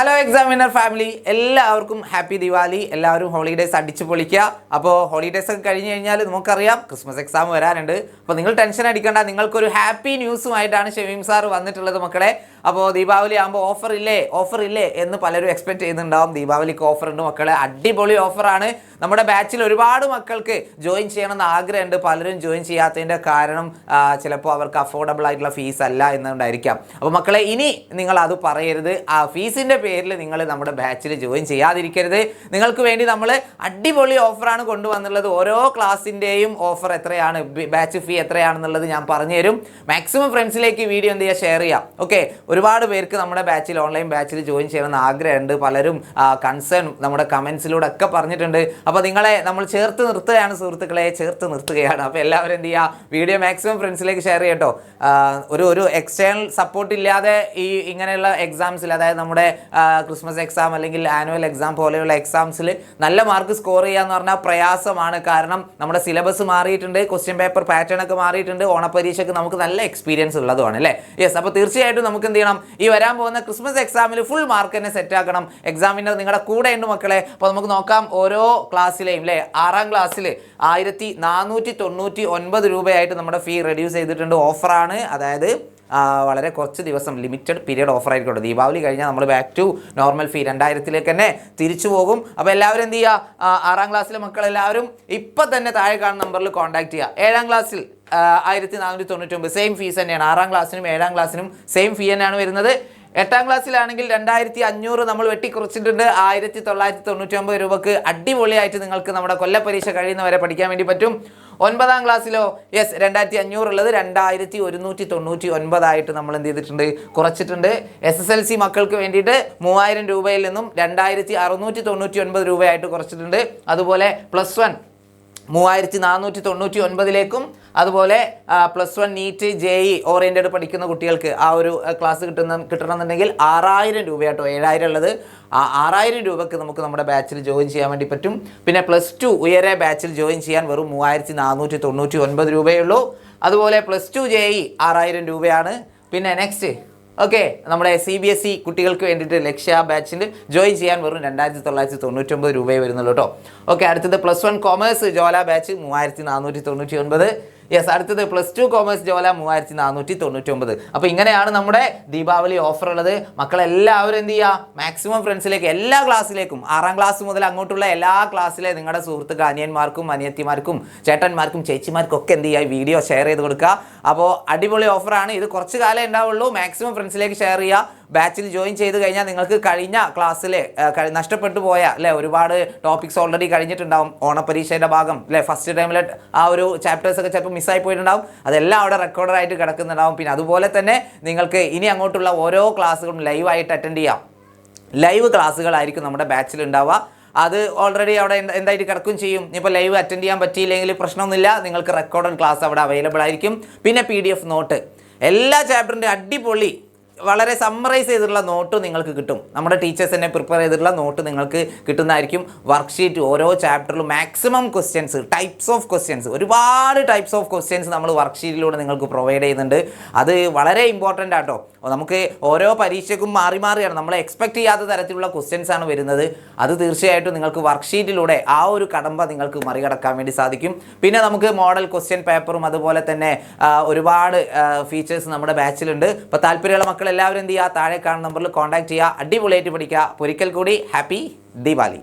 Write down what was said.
Hello Examwinner family, എല്ലാവർക്കും happy Diwali. എല്ലാവരും holidays അടിച്ചു പൊളിക്കുക. അപ്പോൾ ഹോളിഡേയ്സ് ഒക്കെ കഴിഞ്ഞ് കഴിഞ്ഞാൽ നമുക്കറിയാം ക്രിസ്മസ് എക്സാം വരാനുണ്ട്. അപ്പോൾ നിങ്ങൾ ടെൻഷൻ അടിക്കേണ്ട, നിങ്ങൾക്കൊരു ഹാപ്പി ന്യൂസുമായിട്ടാണ് ഷമീം സാർ വന്നിട്ടുള്ളത് മക്കളെ. അപ്പോൾ ദീപാവലി ആകുമ്പോൾ ഓഫർ ഇല്ലേ എന്ന് പലരും എക്സ്പെക്ട് ചെയ്യുന്നുണ്ടാവും. ദീപാവലിക്ക് ഓഫർ ഉണ്ട് മക്കളെ, അടിപൊളി ഓഫറാണ്. നമ്മുടെ ബാച്ചിൽ ഒരുപാട് മക്കൾക്ക് ജോയിൻ ചെയ്യണമെന്ന് ആഗ്രഹമുണ്ട്. പലരും ജോയിൻ ചെയ്യാത്തതിൻ്റെ കാരണം ചിലപ്പോൾ അവർക്ക് അഫോർഡബിൾ ആയിട്ടുള്ള ഫീസ് അല്ല എന്നുകൊണ്ടായിരിക്കാം. അപ്പോൾ മക്കളെ, ഇനി നിങ്ങൾ അത് പറയരുത്. ആ ഫീസിൻ്റെ പേരിൽ നിങ്ങൾ നമ്മുടെ ബാച്ചിൽ ജോയിൻ ചെയ്യാതിരിക്കരുത്. നിങ്ങൾക്ക് വേണ്ടി നമ്മൾ അടിപൊളി ഓഫറാണ് കൊണ്ടുവന്നുള്ളത്. ഓരോ ക്ലാസ്സിൻ്റെയും ഓഫർ എത്രയാണ്, ബാച്ച് ഫീ എത്രയാണെന്നുള്ളത് ഞാൻ പറഞ്ഞുതരും. മാക്സിമം ഫ്രണ്ട്സിലേക്ക് വീഡിയോ എന്ത് ചെയ്യുക, ഷെയർ ചെയ്യാം. ഓക്കെ, ഒരുപാട് പേർക്ക് നമ്മുടെ ബാച്ചിൽ ഓൺലൈൻ ബാച്ചിൽ ജോയിൻ ചെയ്യണമെന്ന് ആഗ്രഹമുണ്ട്. പലരും കൺസേൺ നമ്മുടെ കമൻസിലൂടെ ഒക്കെ പറഞ്ഞിട്ടുണ്ട്. അപ്പോൾ നിങ്ങളെ നമ്മൾ ചേർത്ത് നിർത്തുകയാണ് സുഹൃത്തുക്കളെ, ചേർത്ത് നിർത്തുകയാണ്. അപ്പോൾ എല്ലാവരും എന്ത് ചെയ്യുക, വീഡിയോ മാക്സിമം ഫ്രണ്ട്സിലേക്ക് ഷെയർ ചെയ്യട്ടോ. ഒരു എക്സ്റ്റേണൽ സപ്പോർട്ട് ഇല്ലാതെ ഈ ഇങ്ങനെയുള്ള എക്സാംസിൽ, അതായത് നമ്മുടെ ക്രിസ്മസ് എക്സാം അല്ലെങ്കിൽ ആനുവൽ എക്സാം പോലെയുള്ള എക്സാംസിൽ നല്ല മാർക്ക് സ്കോർ ചെയ്യുക എന്ന് പറഞ്ഞാൽ പ്രയാസമാണ്. കാരണം നമ്മുടെ സിലബസ് മാറിയിട്ടുണ്ട്, ക്വസ്റ്റ്യൻ പേപ്പർ പാറ്റേൺ ഒക്കെ മാറിയിട്ടുണ്ട്. ഓണപ്പരീക്ഷയ്ക്ക് നമുക്ക് നല്ല എക്സ്പീരിയൻസ് ഉള്ളതുമാണ് അല്ലേ. യെസ്, അപ്പോൾ തീർച്ചയായിട്ടും നമുക്ക് എന്ത് ചെയ്യണം, ഈ വരാൻ പോകുന്ന ക്രിസ്മസ് എക്സാമിൽ ഫുൾ മാർക്ക് തന്നെ സെറ്റ് ആക്കണം. എക്സാമിനർ നിങ്ങളുടെ കൂടെ ഉണ്ട് മക്കളെ. അപ്പോൾ നമുക്ക് നോക്കാം ഓരോ ക്ലാസ്സിലെയും അല്ലേ. 6ാം ക്ലാസ്സിൽ 1499 രൂപയായിട്ട് നമ്മുടെ ഫീ റെഡ്യൂസ് ചെയ്തിട്ടുണ്ട്. ഓഫറാണ്, അതായത് വളരെ കുറച്ച് ദിവസം ലിമിറ്റഡ് പീരിയഡ് ഓഫർ ആയിരിക്കും. ദീപാവലി കഴിഞ്ഞാൽ നമ്മൾ ബാക്ക് ടു നോർമൽ ഫീ 2000 തന്നെ തിരിച്ചു പോകും. അപ്പോൾ എല്ലാവരും എന്ത് ചെയ്യുക, 6ാം ക്ലാസ്സിലെ മക്കളെല്ലാവരും ഇപ്പം തന്നെ താഴെ കാണുന്ന നമ്പറിൽ കോൺടാക്ട് ചെയ്യുക. 7ാം ക്ലാസ്സിൽ 1499 സെയിം ഫീസ് തന്നെയാണ്. 6ാം ക്ലാസ്സിനും 7ാം ക്ലാസ്സിനും സെയിം ഫീ തന്നെയാണ് വരുന്നത്. 8ാം ക്ലാസ്സിലാണെങ്കിൽ 2500 നമ്മൾ വെട്ടിക്കുറച്ചിട്ടുണ്ട്. 1999 രൂപക്ക് അടിപൊളിയായിട്ട് നിങ്ങൾക്ക് നമ്മുടെ കൊല്ലപ്പരീക്ഷ കഴിയുന്നവരെ പഠിക്കാൻ വേണ്ടി പറ്റും. 9ാം ക്ലാസ്സിലോ യെസ് 2500 ഉള്ളത് 2199 ആയിട്ട് നമ്മൾ എന്ത് ചെയ്തിട്ടുണ്ട്, കുറച്ചിട്ടുണ്ട്. SSLC മക്കൾക്ക് വേണ്ടിയിട്ട് 3000 രൂപയിൽ നിന്നും 2699 രൂപയായിട്ട് കുറച്ചിട്ടുണ്ട്. അതുപോലെ +1 3499ലേക്കും, അതുപോലെ +1 നീറ്റ് JEE ഓറിയൻറ്റഡ് പഠിക്കുന്ന കുട്ടികൾക്ക് ആ ഒരു ക്ലാസ് കിട്ടണമെന്നുണ്ടെങ്കിൽ 6000 രൂപയാട്ടോ. 7000 ഉള്ളത് 6000 രൂപക്ക് നമുക്ക് നമ്മുടെ ബാച്ചിൽ ജോയിൻ ചെയ്യാൻ വേണ്ടി പറ്റും. പിന്നെ +2 ഉയരെ ബാച്ചിൽ ജോയിൻ ചെയ്യാൻ വെറും 3499 രൂപയേ ഉള്ളൂ. അതുപോലെ +2 JEE 6000 രൂപയാണ്. പിന്നെ നെക്സ്റ്റ് ഓക്കെ, നമ്മുടെ CBSE കുട്ടികൾക്ക് വേണ്ടിയിട്ട് ലക്ഷ്യ ബാച്ചിൽ ജോയിൻ ചെയ്യാൻ വെറും 2999 രൂപയെ വരുന്നുള്ളൂ കേട്ടോ. ഓക്കെ, അടുത്തത് +1 കോമേഴ്സ് ജോല ബാച്ച് 3499. യെസ്, അടുത്തത് +2 കോമേഴ്സ് ജോല 3499. അപ്പോൾ ഇങ്ങനെയാണ് നമ്മുടെ ദീപാവലി ഓഫർ ഉള്ളത്. മക്കളെല്ലാവരും എന്ത് ചെയ്യുക, മാക്സിമം ഫ്രണ്ട്സിലേക്ക് എല്ലാ ക്ലാസ്സിലേക്കും 6ാം ക്ലാസ് മുതൽ അങ്ങോട്ടുള്ള എല്ലാ ക്ലാസ്സിലെ നിങ്ങളുടെ സുഹൃത്തുക്കൾ അനിയന്മാർക്കും അനിയത്തിമാർക്കും ചേട്ടന്മാർക്കും ചേച്ചിമാർക്കും ഒക്കെ എന്ത് ചെയ്യുക, വീഡിയോ ഷെയർ ചെയ്ത് കൊടുക്കുക. അപ്പോൾ അടിപൊളി ഓഫറാണ്. ഇത് കുറച്ച് കാലം ഉണ്ടാവുള്ളൂ. മാക്സിമം ഫ്രണ്ട്സിലേക്ക് ഷെയർ ചെയ്യുക. ബാച്ചിൽ ജോയിൻ ചെയ്ത് കഴിഞ്ഞാൽ നിങ്ങൾക്ക് കഴിഞ്ഞ ക്ലാസ്സിൽ നഷ്ടപ്പെട്ടു പോയ അല്ലേ ഒരുപാട് ടോപ്പിക്സ് ഓൾറെഡി കഴിഞ്ഞിട്ടുണ്ടാവും. ഓണപ്പരീക്ഷയുടെ ഭാഗം അല്ലേ, ഫസ്റ്റ് ടൈമിലെ ആ ഒരു ചാപ്റ്റേഴ്സൊക്കെ ചിലപ്പോൾ മിസ്സായി പോയിട്ടുണ്ടാവും. അതെല്ലാം അവിടെ റെക്കോർഡായിട്ട് കിടക്കുന്നുണ്ടാവും. പിന്നെ അതുപോലെ തന്നെ നിങ്ങൾക്ക് ഇനി അങ്ങോട്ടുള്ള ഓരോ ക്ലാസ്സുകളും ലൈവായിട്ട് അറ്റൻഡ് ചെയ്യാം. ലൈവ് ക്ലാസ്സുകളായിരിക്കും നമ്മുടെ ബാച്ചിൽ ഉണ്ടാവുക. അത് ഓൾറെഡി അവിടെ എന്തായിട്ട് കിടക്കും ചെയ്യും. ഇപ്പോൾ ലൈവ് അറ്റൻഡ് ചെയ്യാൻ പറ്റിയില്ലെങ്കിൽ പ്രശ്നമൊന്നുമില്ല, നിങ്ങൾക്ക് റെക്കോർഡഡ് ക്ലാസ് അവിടെ അവൈലബിൾ ആയിരിക്കും. പിന്നെ PDF നോട്ട്, എല്ലാ ചാപ്റ്ററിൻ്റെ അടിപൊളി വളരെ സമ്മറൈസ് ചെയ്തിട്ടുള്ള നോട്ട് നിങ്ങൾക്ക് കിട്ടും. നമ്മുടെ ടീച്ചേഴ്സ് തന്നെ പ്രിപ്പയർ ചെയ്തിട്ടുള്ള നോട്ട് നിങ്ങൾക്ക് കിട്ടുന്നതായിരിക്കും. വർക്ക്ഷീറ്റ്, ഓരോ ചാപ്റ്ററിലും maximum questions, types of questions, ഒരുപാട് ടൈപ്സ് ഓഫ് ക്വസ്റ്റ്യൻസ് നമ്മൾ വർക്ക്ഷീറ്റിലൂടെ നിങ്ങൾക്ക് പ്രൊവൈഡ് ചെയ്യുന്നുണ്ട്. അത് വളരെ ഇമ്പോർട്ടൻ്റ് ആട്ടോ. നമുക്ക് ഓരോ പരീക്ഷയ്ക്കും മാറിയാണ് നമ്മൾ എക്സ്പെക്ട് ചെയ്യാത്ത തരത്തിലുള്ള ക്വസ്റ്റ്യൻസ് ആണ് വരുന്നത്. അത് തീർച്ചയായിട്ടും നിങ്ങൾക്ക് വർക്ക്ഷീറ്റിലൂടെ ആ ഒരു കടമ്പ നിങ്ങൾക്ക് മറികടക്കാൻ വേണ്ടി സാധിക്കും. പിന്നെ നമുക്ക് മോഡൽ ക്വസ്റ്റ്യൻ പേപ്പറും അതുപോലെ തന്നെ ഒരുപാട് ഫീച്ചേഴ്സ് നമ്മുടെ ബാച്ചിലുണ്ട്. അപ്പോൾ താല്പര്യമുള്ള മക്കൾ എല്ലാവരും എന്ത് ചെയ്യുക, താഴെ കാണുന്ന നമ്പറിൽ കോൺടാക്ട് ചെയ്യുക. അടിപൊളിയായിട്ട് പഠിക്കുക. ഒരിക്കൽ കൂടി ഹാപ്പി ദീപാവലി.